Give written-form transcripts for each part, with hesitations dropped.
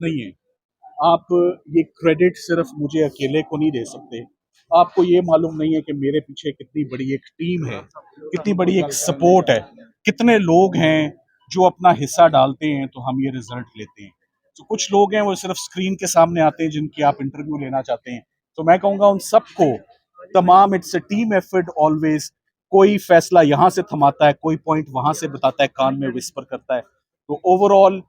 नहीं है। आप ये क्रेडिट सिर्फ मुझे अकेले को नहीं दे सकते। आपको ये मालूम नहीं है कि मेरे पीछे कितनी बड़ी एक टीम है, कितनी बड़ी एक सपोर्ट है, कितने लोग हैं जो अपना हिस्सा डालते हैं तो हम ये रिजल्ट लेते हैं। तो कुछ लोग हैं वो सिर्फ स्क्रीन के सामने आते हैं जिनकी आप इंटरव्यू लेना चाहते हैं। तो मैं कहूँगा उन सबको, तमाम, it's a team effort always. कोई फैसला यहाँ से थमाता है, कोई पॉइंट वहां से बताता है, कान में विस्पर करता है। तो ओवरऑल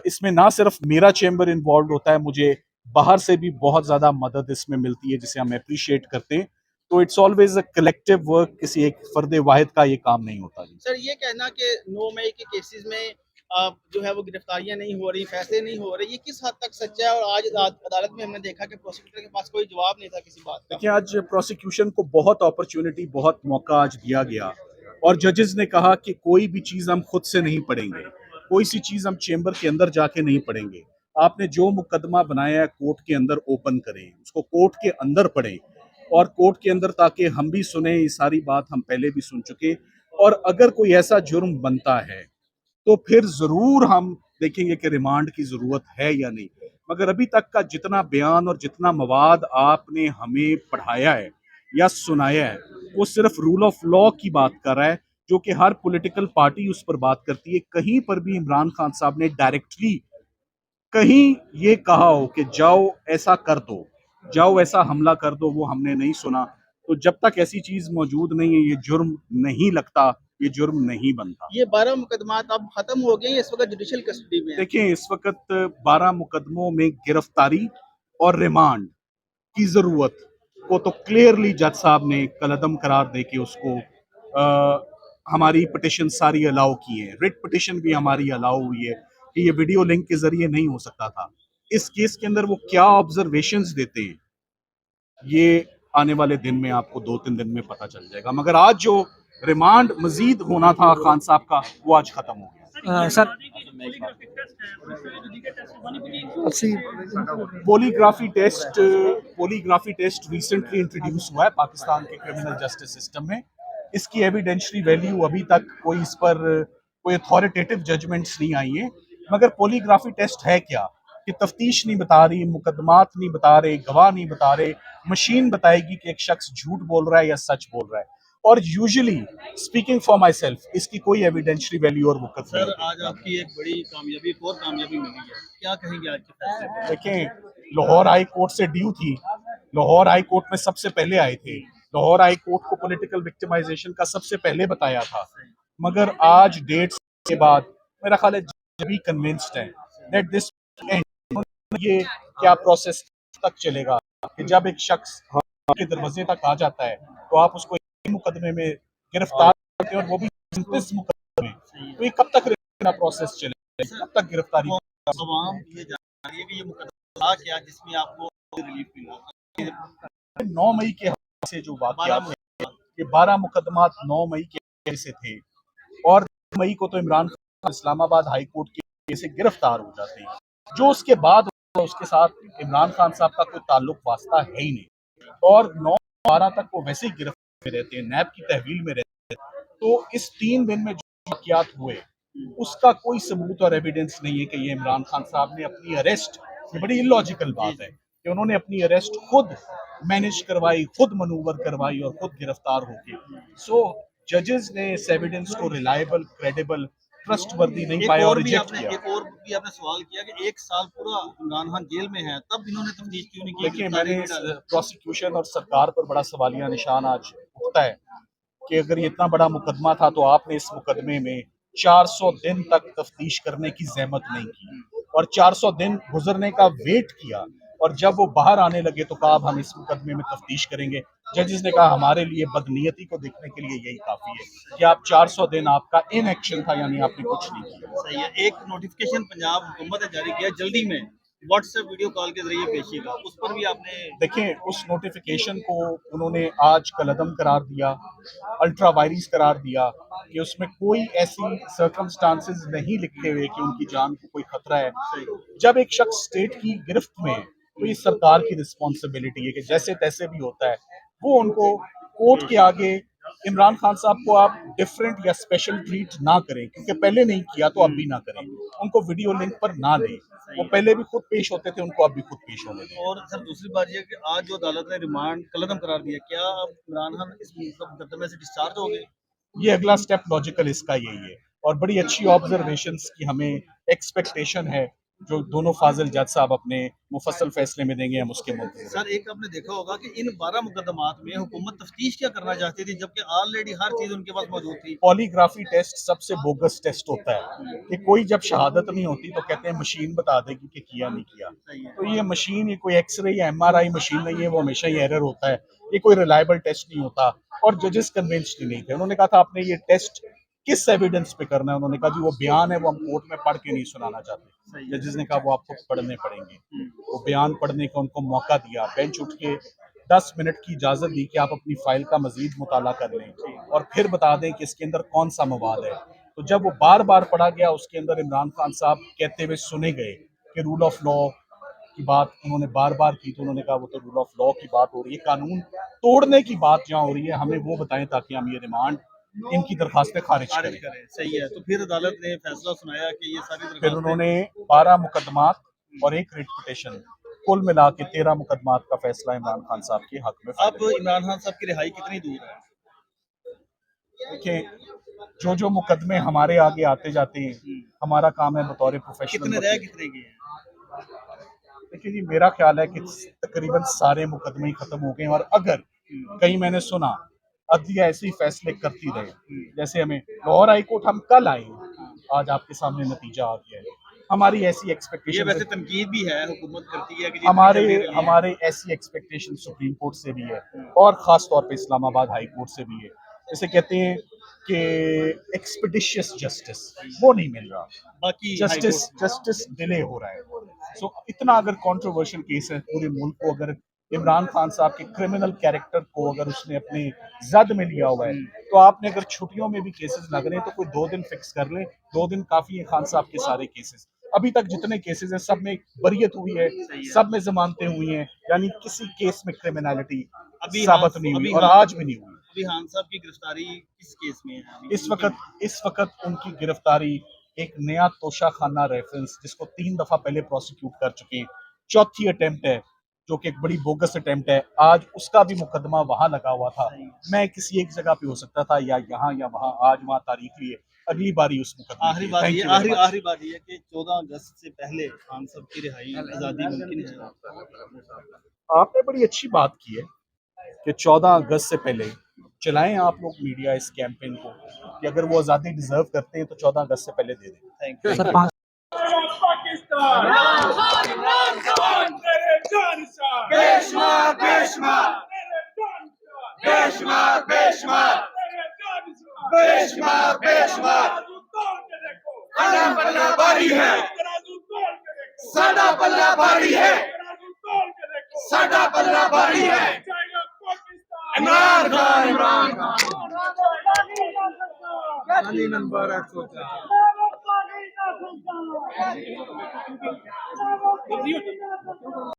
इसमें ना सिर्फ मेरा चेंबर इन्वॉल्व होता है, मुझे बाहर से भी बहुत ज्यादा मदद इसमें मिलती है जिसे हम अप्रिशिएट करते हैं। तो it's always a collective work, किसी एक फर्दे वाहिद का ये काम नहीं होता जी। सर, ये कहना कि 9 मई के केसेस में जो है वो गिरफ्तारियां नहीं हो रही, फैसले नहीं हो रहे, ये किस हद तक सच्चा है? और आज अदालत में हमने देखा कि प्रोसिक्यूटर के पास कोई जवाब नहीं था किसी बात का। देखिए, आज प्रोसिक्यूशन को बहुत अपॉर्चुनिटी, बहुत मौका आज दिया गया और जजेस ने कहा कि कोई भी चीज हम खुद से नहीं पढ़ेंगे, कोई सी चीज हम चेंबर के अंदर जाके नहीं पढ़ेंगे। आपने जो मुकदमा बनाया है कोर्ट के अंदर ओपन करें, उसको कोर्ट के अंदर पढ़ें और कोर्ट के अंदर, ताकि हम भी सुने, ये सारी बात हम पहले भी सुन चुके। और अगर कोई ऐसा जुर्म बनता है तो फिर जरूर हम देखेंगे कि रिमांड की जरूरत है या नहीं। मगर अभी तक का जितना बयान और जितना मवाद आपने हमें पढ़ाया है या सुनाया है, वो सिर्फ रूल ऑफ लॉ की बात कर रहा है, जो कि हर पॉलिटिकल पार्टी उस पर बात करती है। कहीं पर भी इमरान खान साहब ने डायरेक्टली कहीं ये कहा हो कि जाओ ऐसा कर दो, जाओ ऐसा हमला कर दो, वो हमने नहीं सुना। तो जब तक ऐसी चीज मौजूद नहीं है, ये जुर्म नहीं लगता, ये जुर्म नहीं बनता। ये 12 मुकदमात अब खत्म हो गए, इस वक्त जुडिशियल कस्टडी में है। देखिए, इस वक्त 12 मुकदमों में गिरफ्तारी और रिमांड की जरूरत को तो क्लियरली जज साहब ने कलअदम करार दे के उसको हमारी पिटिशन सारी अलाउ की है। रिट पिटिशन भी हमारी अलाउ हुई है कि ये वीडियो लिंक के जरिए नहीं हो सकता था। इस केस के अंदर वो क्या ऑब्जर्वेशंस देते हैं, ये आने वाले दिन में आपको 2-3 दिन में पता चल जाएगा। मगर आज जो रिमांड मजीद होना था खान साहब का, वो आज खत्म हो गया। Sir, polygraphy test recently introduce हुआ है पाकिस्तान के क्रिमिनल जस्टिस सिस्टम में। इसकी एविडेंशरी वैल्यू अभी तक कोई, इस पर कोई अथॉरिटेटिव जजमेंट्स नहीं आई है। मगर पॉलीग्राफी टेस्ट है क्या कि तफ्तीश नहीं बता रही, मुकदमात नहीं बता रहे, गवाह नहीं बता रहे, मशीन बताएगी कि एक शख्स झूठ बोल रहा है या सच बोल रहा है। और usually speaking for my self, इसकी कोई एविडेंशरी वैल्यू और वक़्त नहीं। सर, आज आपकी एक बड़ी कामयाबी, एक और कामयाबी मिली है, क्या कहेंगे आज के फैसले पर? देखें, लाहौर हाई कोर्ट से ड्यू थी। लाहौर हाई कोर्ट में सबसे पहले आए थे। लाहौर हाई कोर्ट को पॉलिटिकल विक्टिमाइजेशन का सबसे पहले बताया था। मगर आज डेट के बाद मेरा ख्याल है सभी कन्विंस्ड है दैट दिस एंड, ये क्या प्रोसेस तक चलेगा कि जब एक शख्स आपके दरवाजे तक आ जाता है तो आप उसको एक मुकदमे में गिरफ्तार करते हैं, और वो भी 29 मुकदमे में। तो ये कब तक प्रोसेस चलेगा, कब तक गिरफ्तारी? आवाम ये जान रही है कि ये मुकदमा था क्या जिसमें आपको रिलीफ मिला? 9 मई के हवाले से जो वाकयात थे, ये 12 मुकदमात 9 मई के हवाले से थे और 10 मई को तो इमरान खान इस्लामाबाद हाई कोर्ट के से गिरफ्तार हो जाते हैं। जो उसके बाद उसके साथ इमरान खान साहब का कोई ताल्लुक वास्ता है ही नहीं, और 9-12 तक वो वैसे ही गिरफ्तार में रहते हैं, नैब की तहवील में रहते हैं। तो इस 3 दिन में जो वाकयात हुए, उसका कोई सबूत और एविडेंस नहीं है कि ये इमरान खान साहब ने अपनी अरेस्ट, ये बड़ी इलॉजिकल बात है कि उन्होंने अपनी अरेस्ट खुद मैनेज करवाई, खुद मनूवर करवाई और खुद गिरफ्तार होके। सो जजेस ने इस एविडेंस को रिलायबल, क्रेडिबल, ट्रस्टवर्दी नहीं पाया और रिजेक्ट किया। एक और भी आपने सवाल किया कि 1 साल पूरा इमरान खान जेल में है, तब इन्होंने तफ्तीश क्यों नहीं की? देखिए, मैंने प्रोसिक्यूशन और सरकार पर बड़ा सवालिया निशान आज उठता है कि अगर ये इतना बड़ा मुकदमा था तो आपने इस मुकदमे में 400 दिन तक तफ्तीश करने की जहमत नहीं की और 400 दिन गुजरने का वेट किया, और जब वो बाहर आने लगे तो कहा अब हम इस मुकदमे में तफ्तीश करेंगे। जजेस ने कहा हमारे लिए बदनीयती को देखने के लिए यही काफी है कि आप 400 दिन आपका इन एक्शन था, यानी आपने कुछ नहीं किया। सही है। एक नोटिफिकेशन पंजाब हुकूमत ने जारी किया जल्दी में, व्हाट्सएप वीडियो कॉल के जरिए पेशी का, उस पर भी आपने देखें, उस नोटिफिकेशन को उन्होंने आज कलअदम करार दिया, अल्ट्रा वायरस करार दिया कि उसमें कोई ऐसी सर्कमस्टांसेस नहीं लिखे हुए कि उनकी जान को कोई खतरा है। जब एक शख्स स्टेट की गिरफ्त में है तो ये सरकार की रिस्पॉन्सिबिलिटी है कि जैसे तैसे भी होता है वो उनको कोर्ट के आगे इमरान खान साहब को आप डिफरेंट या स्पेशल ट्रीट ना करें, क्योंकि पहले नहीं किया तो अब भी ना करें। उनको वीडियो लिंक पर ना दें, वो पहले भी खुद पेश होते थे, उनको अब भी खुद पेश होने दें। और सर दूसरी बात ये है कि आज जो अदालत ने रिमांड कलअदम करार दिया, क्या अब इमरान खान इस मतलब मुकदमे से डिस्चार्ज हो गए? ये अगला स्टेप लॉजिकल इसका यही है, और बड़ी अच्छी ऑब्जर्वेशंस की हमें एक्सपेक्टेशन है, जो दोनों फाजिल जज साहब अपने मुफस्सल फैसले में देंगे, हम उसके मुंतज़िर हैं। सर एक आपने देखा होगा कि इन 12 मुकदमात में हुकूमत तफ्तीश क्या करना चाहती थी, जबकि ऑलरेडी हर चीज उनके पास मौजूद थी। पॉलीग्राफी टेस्ट सबसे बोगस टेस्ट होता है कि कोई जब शहादत नहीं होती तो कहते हैं मशीन बता देगी कि किया नहीं किया। सही है। तो ये मशीन, ये कोई एक्सरे या एमआरआई मशीन नहीं है, वो हमेशा ही एरर होता है, ये कोई रिलायबल टेस्ट नहीं होता। और जजेस कन्विंस्ड नहीं थे, उन्होंने कहा था आपने ये टेस्ट किस एविडेंस पे करना है, उन्होंने कहा जी वो बयान है, वो हम कोर्ट में पढ़ के नहीं सुनाना चाहते। जजेस ने कहा वो आपको पढ़ने पड़ेंगे, वो बयान पढ़ने का उनको मौका दिया, बेंच उठ के 10 मिनट की इजाजत दी कि आप अपनी फाइल का मजीद मुताला कर लें और फिर बता दें कि इसके अंदर कौन सा मवाद है। तो जब वो बार बार पढ़ा गया, उसके अंदर इमरान खान साहब कहते हुए सुने गए कि रूल ऑफ लॉ की बात उन्होंने बार बार की, तो उन्होंने कहा वो तो रूल ऑफ लॉ की बात हो रही है, कानून तोड़ने की बात जहाँ हो रही है, हमें वो बताएं ताकि हम ये रिमांड, इनकी दरखास्तें खारिज खारिज करें। करें। सही है। तो फिर अदालत ने फैसला सुनाया कि ये सारी फिर दरखास्तें उन्होंने 12 मुकदमात और एक रिट पिटिशन, कुल मिला के 13 मुकदमात का फैसला इमरान खान साहब के हक में अब फाइनल इमरान खान साहब की रिहाई कितनी दूर है? देखें, जो जो मुकदमे हमारे आगे आते जाते हैं, हमारा काम है बतौर प्रोफेशनल कितने रह कितने की हैं? देखिए जी, मेरा ख्याल है कि तकरीबन सारे मुकदमे ही खत्म हो गए, और अगर कहीं मैंने सुना अदलिया ऐसे ही फैसले करती रहे, जैसे हमें लाहौर हाई कोर्ट, हम कल आए हैं, आज आपके सामने नतीजा आ गया है, हमारी ऐसी ये एक्सपेक्टेशन वैसे तनकीद भी है, हुकूमत करती है कि जितनी हमारे जल्दी रिलीज हमारे ऐसी एक्सपेक्टेशन सुप्रीम कोर्ट से भी है, और खास तौर पे इस्लामाबाद हाई कोर्ट से भी है। जैसे कहते हैं कि एक्सपेडिशियस जस्टिस वो नहीं मिल रहा, बाकी हाई जस्टिस कोर्ट में। जस्टिस डिले हो रहा है। सो इतना अगर कंट्रोवर्शियल केस है पूरे मुल्क को, अगर इमरान खान साहब के क्रिमिनल कैरेक्टर को अगर उसने अपने जद में लिया हुआ है, तो आपने अगर छुट्टियों में भी केसेस लग रहे हैं तो कोई 2 दिन फिक्स कर ले, 2 दिन काफी है खान साहब के सारे केसेस। अभी तक जितने केसेस हैं सब में बरियत हुई है, सब में जमानतें हुई हैं, यानी किसी केस में क्रिमिनलिटी अभी साबित नहीं हुई, अभी और आज भी नहीं हुई। अभी खान साहब की गिरफ्तारी किस केस में है अभी? इस वक्त उनकी गिरफ्तारी एक नया तोशाखाना रेफरेंस, जिसको 3 दफा पहले प्रोसिक्यूट कर चुके हैं, चौथी अटेम्प्ट है, जो कि एक बड़ी बोगस अटेम्प्ट है। आज उसका भी मुकदमा वहां लगा हुआ था, मैं किसी एक जगह पे हो सकता था, या यहाँ या वहां, आज वहां तारीख लिए अगली बारी उस मुकदमे आखिरी की। बात थैंक ये यू वेरी मच। आखिरी बात ये है कि 14 अगस्त से पहले खान साहब की रिहाई आज़ादी मुमकिन है? आपने बड़ी अच्छी बात की है कि 14 अगस्त से पहले चलाएं आप लोग मीडिया इस कैंपेन को, कि अगर वो आज़ादी डिजर्व करते हैं तो 14 अगस्त से पहले दे दें। Thank you. Sir 5 Pakistan Imran Khan तेरे जान सा बेशुमार बेशुमार तेरे जान सा बेशुमार बेशुमार तेरे जान सा बेशुमार बेशुमार तराजू तोड़ के देखो साडा पल्ला भारी है तराजू तोड़ के देखो साडा पल्ला भारी है तराजू तोड़ के देखो साडा पल्ला भारी है जाएगा पाकिस्तान इमरान खान गाली नंबर 804